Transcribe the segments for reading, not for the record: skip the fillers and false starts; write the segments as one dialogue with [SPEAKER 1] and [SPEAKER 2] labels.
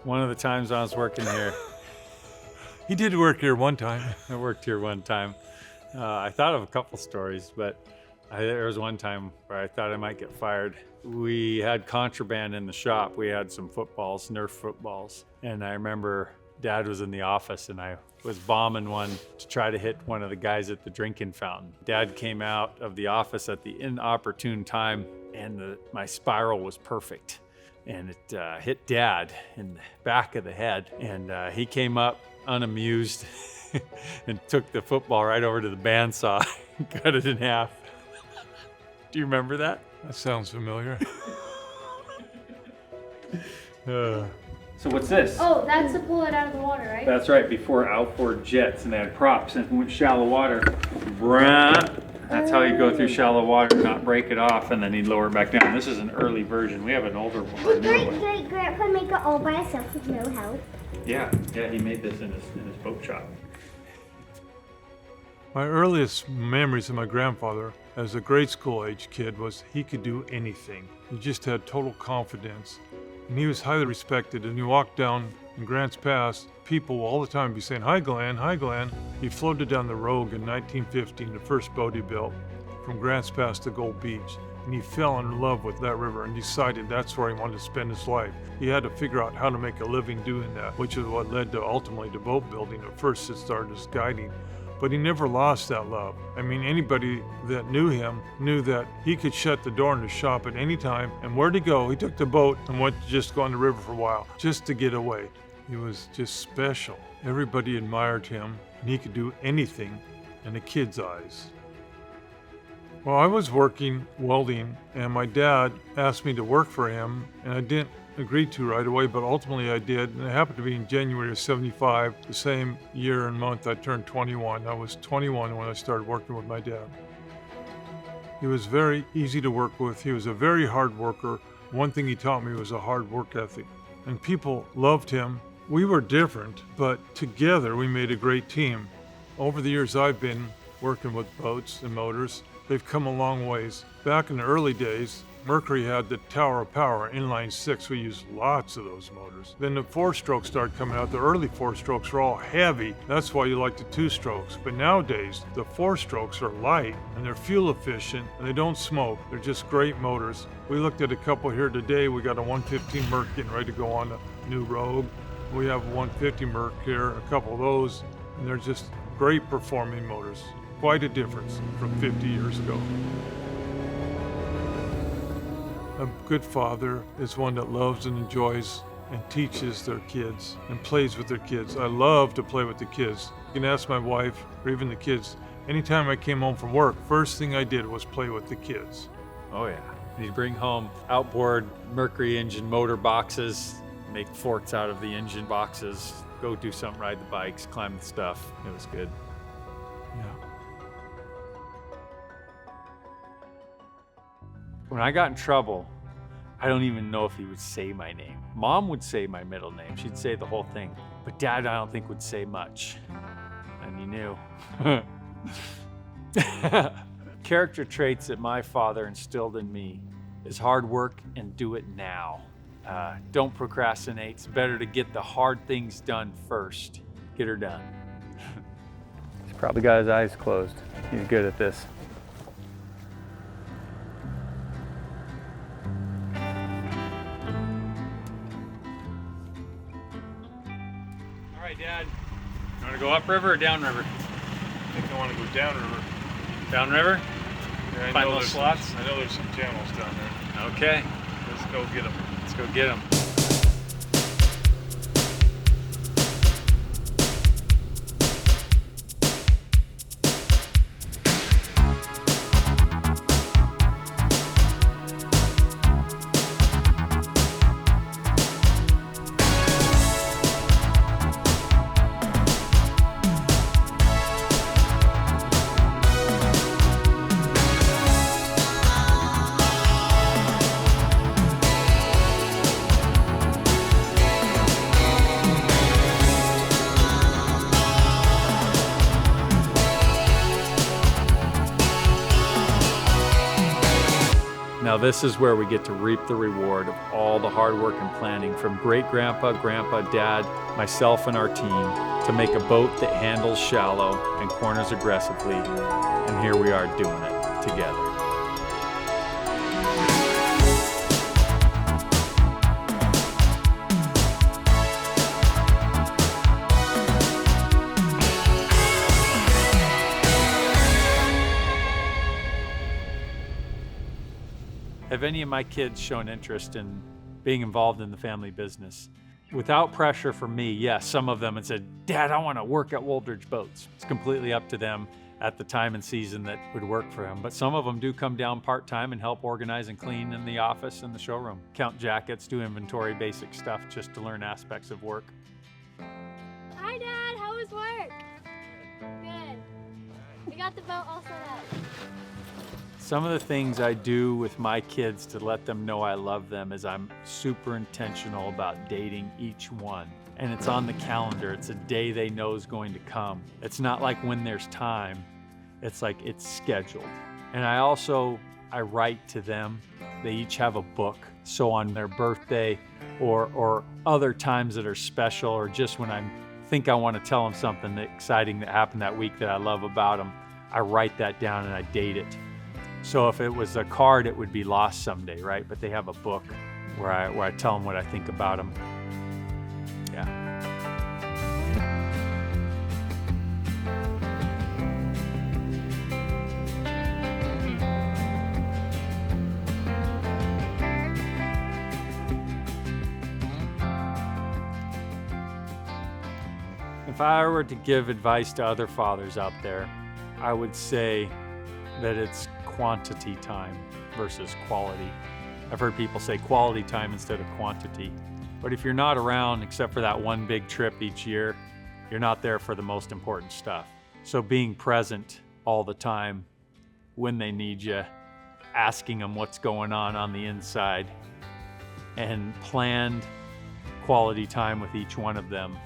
[SPEAKER 1] One of the times I was working here.
[SPEAKER 2] He did work here one time.
[SPEAKER 1] I worked here one time. I thought of a couple stories, but there was one time where I thought I might get fired. We had contraband in the shop. We had some footballs, Nerf footballs. And I remember Dad was in the office and I was bombing one to try to hit one of the guys at the drinking fountain. Dad came out of the office at the inopportune time and my spiral was perfect. And it hit Dad in the back of the head. And he came up unamused and took the football right over to the bandsaw and cut it in half. Do you remember that?
[SPEAKER 2] That sounds familiar.
[SPEAKER 1] So what's this?
[SPEAKER 3] Oh, that's to pull it out of the water, right?
[SPEAKER 1] That's right, before outboard jets, and they had props, and if it went shallow water, that's how you go through shallow water, not break it off, and then you lower it back down. This is an early version. We have an older one.
[SPEAKER 4] Did Great-Grandpa make it all by himself with no help?
[SPEAKER 1] Yeah, he made this in his boat shop.
[SPEAKER 2] My earliest memories of my grandfather as a grade school age kid was he could do anything. He just had total confidence. And he was highly respected. And you walk down in Grants Pass, people will all the time be saying, "Hi Glen, hi Glen." He floated down the Rogue in 1915, the first boat he built, from Grants Pass to Gold Beach. And he fell in love with that river and decided that's where he wanted to spend his life. He had to figure out how to make a living doing that, which is what led to ultimately to boat building. At first it started as guiding, but he never lost that love. I mean, anybody that knew him knew that he could shut the door in his shop at any time. And where'd he go? He took the boat and went to just go on the river for a while, just to get away. He was just special. Everybody admired him, and he could do anything in the kids' eyes. Well, I was working welding, and my dad asked me to work for him, and I didn't agree to right away, but ultimately I did. And it happened to be in January of '75, the same year and month I turned 21. I was 21 when I started working with my dad. He was very easy to work with. He was a very hard worker. One thing he taught me was a hard work ethic. And people loved him. We were different, but together we made a great team. Over the years I've been working with boats and motors, they've come a long ways. Back in the early days, Mercury had the Tower of Power, inline 6. We used lots of those motors. Then the 4-strokes started coming out. The early 4-strokes were all heavy. That's why you like the 2-strokes. But nowadays, the 4-strokes are light and they're fuel efficient and they don't smoke. They're just great motors. We looked at a couple here today. We got a 115 Merc getting ready to go on the new Rogue. We have a 150 Merc here, a couple of those, and they're just great performing motors. Quite a difference from 50 years ago. A good father is one that loves and enjoys and teaches their kids and plays with their kids. I love to play with the kids. You can ask my wife or even the kids. Anytime I came home from work, first thing I did was play with the kids.
[SPEAKER 1] Oh yeah. You'd bring home outboard Mercury engine motor boxes, make forts out of the engine boxes, go do something, ride the bikes, climb the stuff. It was good.
[SPEAKER 2] Yeah.
[SPEAKER 1] When I got in trouble, I don't even know if he would say my name. Mom would say my middle name. She'd say the whole thing. But Dad, I don't think, would say much. And you knew. Character traits that my father instilled in me is hard work and do it now. Don't procrastinate. It's better to get the hard things done first. Get her done. He's probably got his eyes closed. He's good at this. All right, Dad. You want to go upriver or downriver?
[SPEAKER 2] I think I want to go downriver.
[SPEAKER 1] Downriver?
[SPEAKER 2] Yeah,
[SPEAKER 1] Find those slots?
[SPEAKER 2] I know there's some channels down there.
[SPEAKER 1] Okay.
[SPEAKER 2] Let's go get them.
[SPEAKER 1] Let's go get them. Now this is where we get to reap the reward of all the hard work and planning from great-grandpa, grandpa, dad, myself, and our team to make a boat that handles shallow and corners aggressively. And here we are doing it together. Have any of my kids shown interest in being involved in the family business? Without pressure from me, yes, some of them had said, Dad, I want to work at Wooldridge Boats. It's completely up to them at the time and season that would work for them. But some of them do come down part-time and help organize and clean in the office and the showroom. Count jackets, do inventory, basic stuff, just to learn aspects of work.
[SPEAKER 3] Hi, Dad. How was work? Good. We got the boat all set up.
[SPEAKER 1] Some of the things I do with my kids to let them know I love them is I'm super intentional about dating each one. And it's on the calendar. It's a day they know is going to come. It's not like when there's time. It's like it's scheduled. And I write to them. They each have a book. So on their birthday or other times that are special, or just when I think I want to tell them something exciting that happened that week that I love about them, I write that down and I date it. So if it was a card, it would be lost someday, right? But they have a book where I tell them what I think about them. Yeah. If I were to give advice to other fathers out there, I would say that it's quantity time versus quality. I've heard people say quality time instead of quantity. But if you're not around except for that one big trip each year, you're not there for the most important stuff. So being present all the time when they need you, asking them what's going on the inside, and planned quality time with each one of them,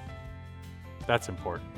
[SPEAKER 1] that's important.